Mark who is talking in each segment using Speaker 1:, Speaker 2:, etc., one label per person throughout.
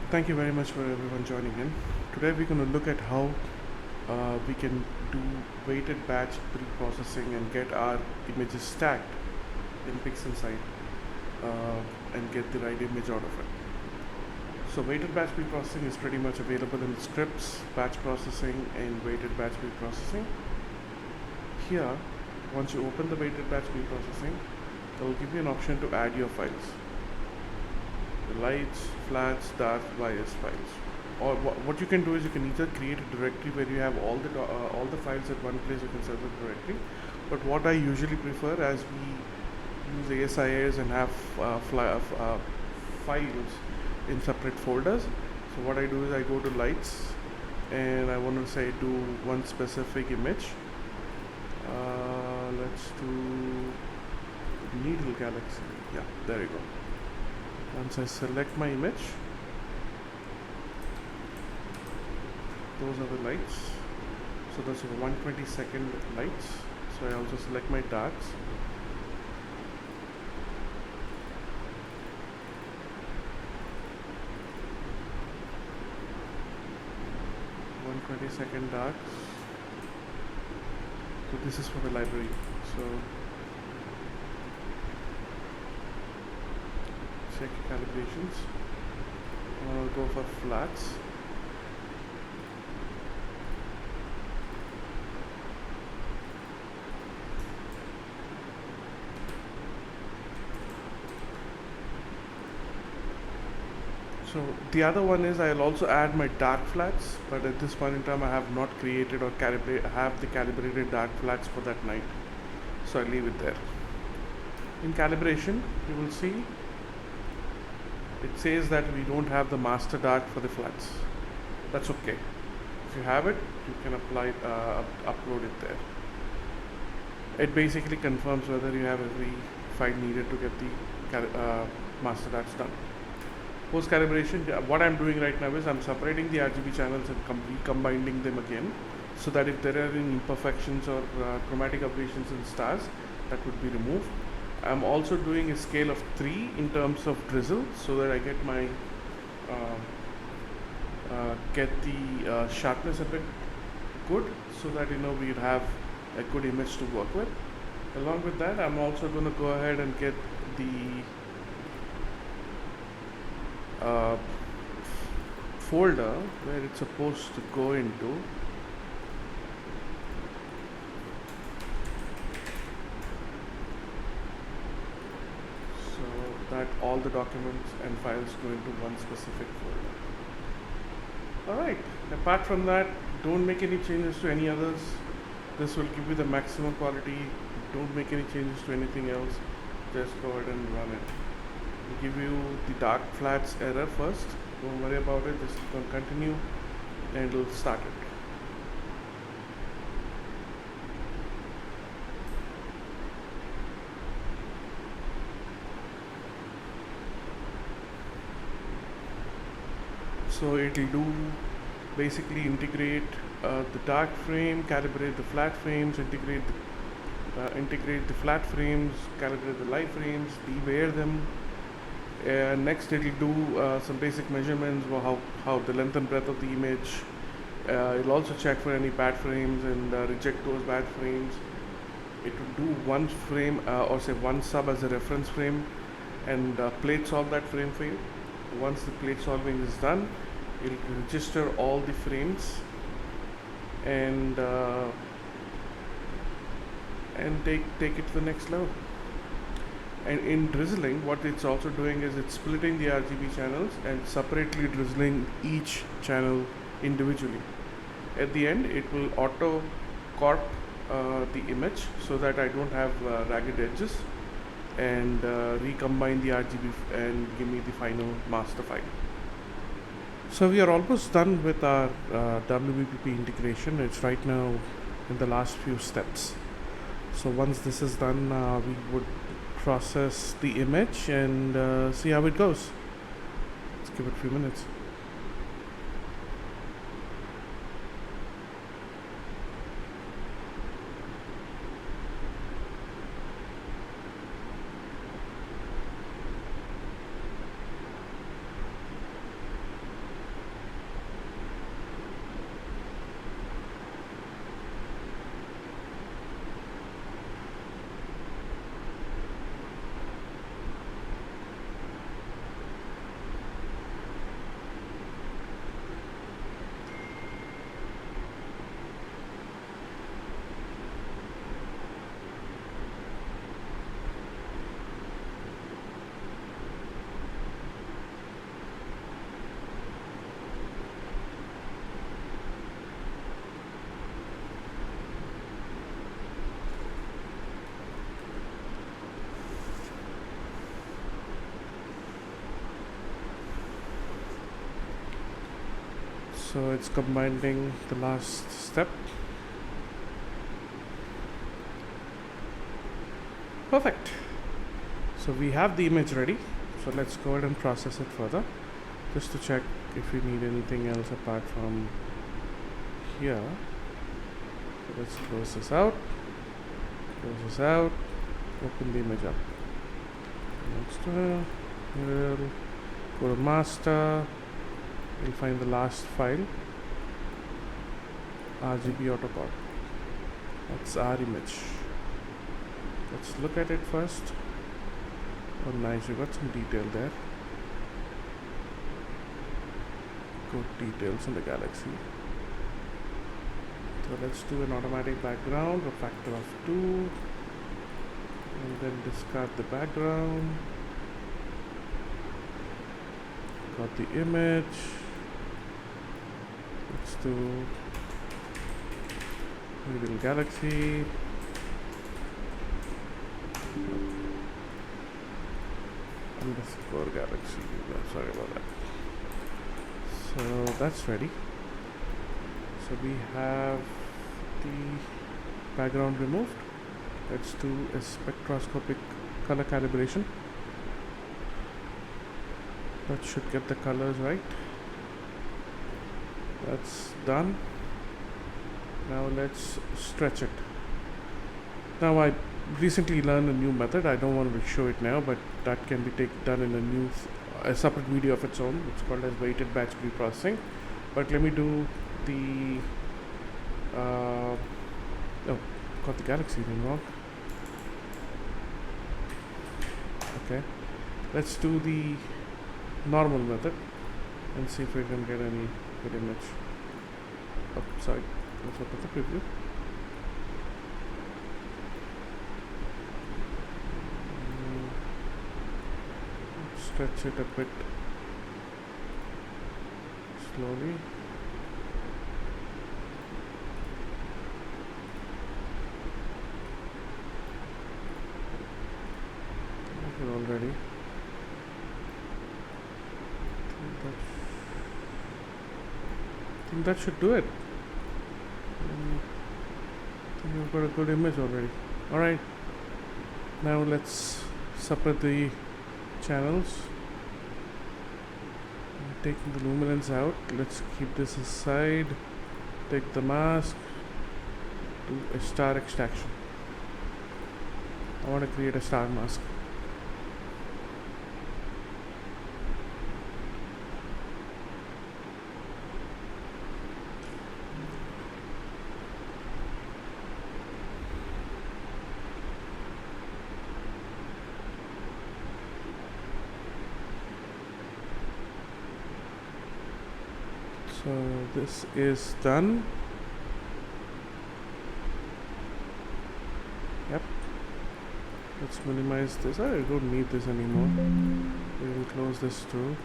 Speaker 1: Thank you very much for everyone joining in. Today we're going to look at how we can do weighted batch pre-processing and get our images stacked in PixInsight and get the right image out of it. So weighted batch pre-processing is pretty much available in scripts, batch processing, and weighted batch pre-processing. Here, once you open the weighted batch pre-processing, it will give you an option to add your files. The lights, flats, dark, bias files. Or what you can do is you can either create a directory where you have all the files at one place. You can set the directory. But what I usually prefer, as we use ASIAs and have files in separate folders. So what I do is I go to lights, and I want to say do one specific image. Let's do needle galaxy. Yeah, there you go. Once I select my image, those are the lights. So those are 1/22 lights. So I also select my darks. Second darks. So this is for the library. So check calibrations. I'll go for flats. So the other one is I'll also add my dark flats, but at this point in time I have not created or have the calibrated dark flats for that night. So I leave it there. In calibration, you will see it says that we don't have the master dark for the flats. That's okay. If you have it, you can upload it there. It basically confirms whether you have every file needed to get the master darks done. Post calibration, what I'm doing right now is I'm separating the RGB channels and recombining them again, so that if there are any imperfections or chromatic aberrations in stars, that would be removed. I'm also doing a scale of 3 in terms of drizzle, so that I get my sharpness a bit good, so that we'll have a good image to work with. Along with that, I'm also going to go ahead and get the folder where it's supposed to go into. So that all the documents and files go into one specific folder. Alright, apart from that, don't make any changes to any others. This will give you the maximum quality. Don't make any changes to anything else. Just go ahead and run it. We'll give you the dark flats error first. Don't worry about it, just click on continue and it'll start it. So it'll do basically integrate the dark frame, calibrate the flat frames, integrate the flat frames, calibrate the live frames, deweigh them. Next it will do some basic measurements, how the length and breadth of the image. It will also check for any bad frames and reject those bad frames. It will do one frame or say one sub as a reference frame and plate solve that frame for you. Once the plate solving is done, it will register all the frames and take it to the next level. And in drizzling, what it's also doing is it's splitting the RGB channels and separately drizzling each channel individually. At the end, it will auto corp the image so that I don't have ragged edges, and recombine the RGB and give me the final master file. So we are almost done with our WBBP integration. It's right now in the last few steps. So once this is done, we would process the image and see how it goes. Let's give it a few minutes. So it's combining the last step. Perfect. So we have the image ready. So let's go ahead and process it further, just to check if we need anything else apart from here. So let's close this out, open the image up. Next we'll go to master, we'll find the last file, RGB autocad. That's our image. Let's look at it first. Oh nice, we got some detail there. Good details in the galaxy. So let's do an automatic background, a factor of 2, and then discard the background. Got the image. Let's do little galaxy. Underscore galaxy. Sorry about that. So that's ready. So we have the background removed. Let's do a spectroscopic color calibration. That should get the colors right. That's done. Now let's stretch it. Now I recently learned a new method. I don't want to show it now, but that can be done in a separate video of its own. It's called as Weighted Batch Preprocessing. But let me do the got the galaxy name wrong. Okay, let's do the normal method and see if we can get any good image. Oh, sorry, let's open the preview. Stretch it a bit slowly. We're already. I think that should do it. I think we've got a good image already. Alright, now let's separate the channels. I'm taking the luminance out. Let's keep this aside. Take the mask. Do a star extraction. I want to create a star mask. So this is done. Yep. Let's minimize this. I don't need this anymore. We will close this too.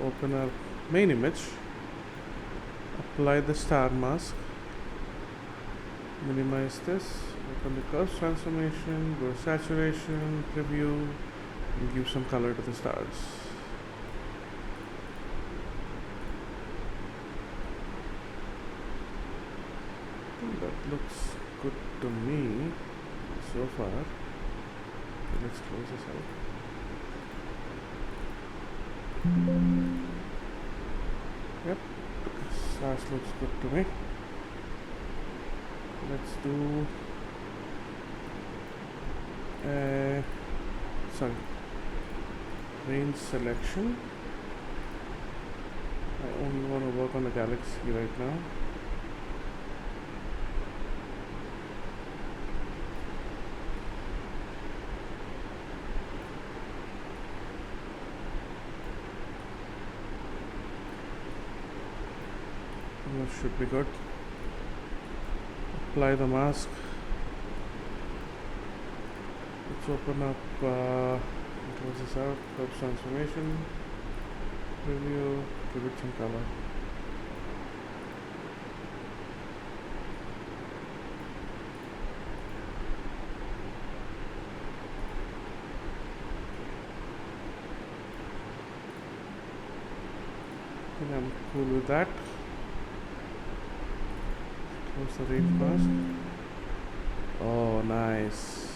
Speaker 1: Open our main image. Apply the star mask. Minimize this. Open the curves transformation. Go saturation, preview, and give some color to the stars. That looks good to me so far. Let's close this out. Yep, stars looks good to me. Let's do range selection. I only want to work on the galaxy right now. That should be good. Apply the mask. Let's open up, close this out, curves transformation, preview, give it some color. And I'm cool with that. What's the range mask? Oh, nice.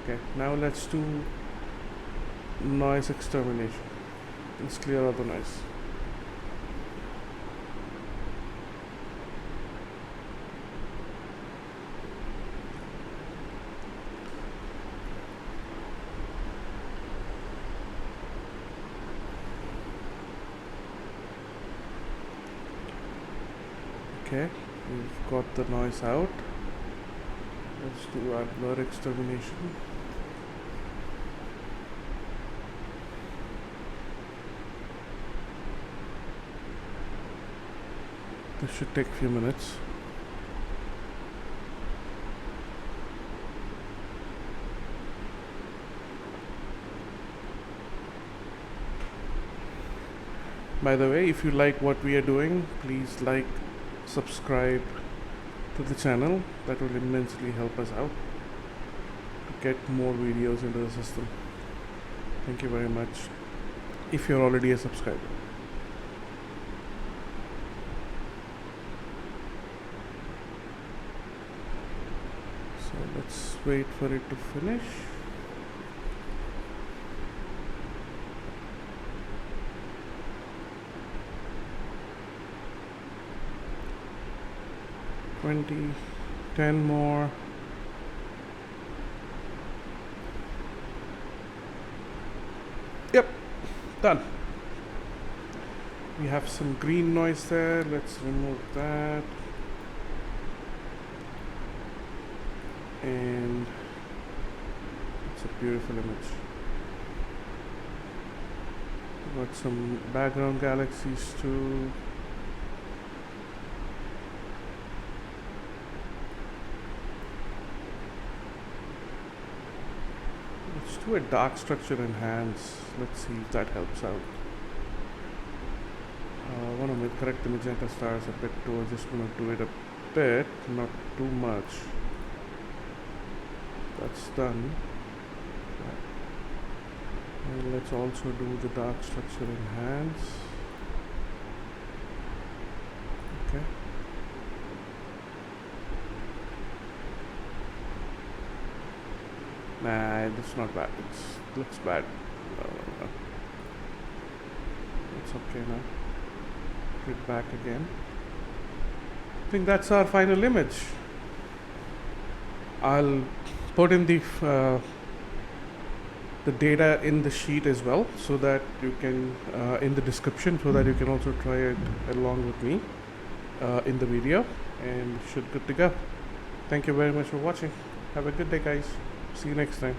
Speaker 1: Okay, now let's do noise extermination. Let's clear out the noise. Okay, we've got the noise out. Let's do our blur extermination. This should take a few minutes. By the way, if you like what we are doing, please like, subscribe to the channel. That will immensely help us out to get more videos into the system. Thank you very much if you're already a subscriber. So let's wait for it to finish. $20, 10 more. Yep, done. We have some green noise there. Let's remove that. And it's a beautiful image. Got some background galaxies too. Let's do a dark structure enhance. Let's see if that helps out. I want to correct the magenta stars a bit too. I just want to do it a bit, not too much. That's done. And let's also do the dark structure enhance. Okay. Nah, it's not bad. It looks bad. It's okay now. Put it back again. I think that's our final image. I'll put in the data in the sheet as well, so that you can in the description, so that you can also try it along with me in the video, and should good to go. Thank you very much for watching. Have a good day, guys. See you next time.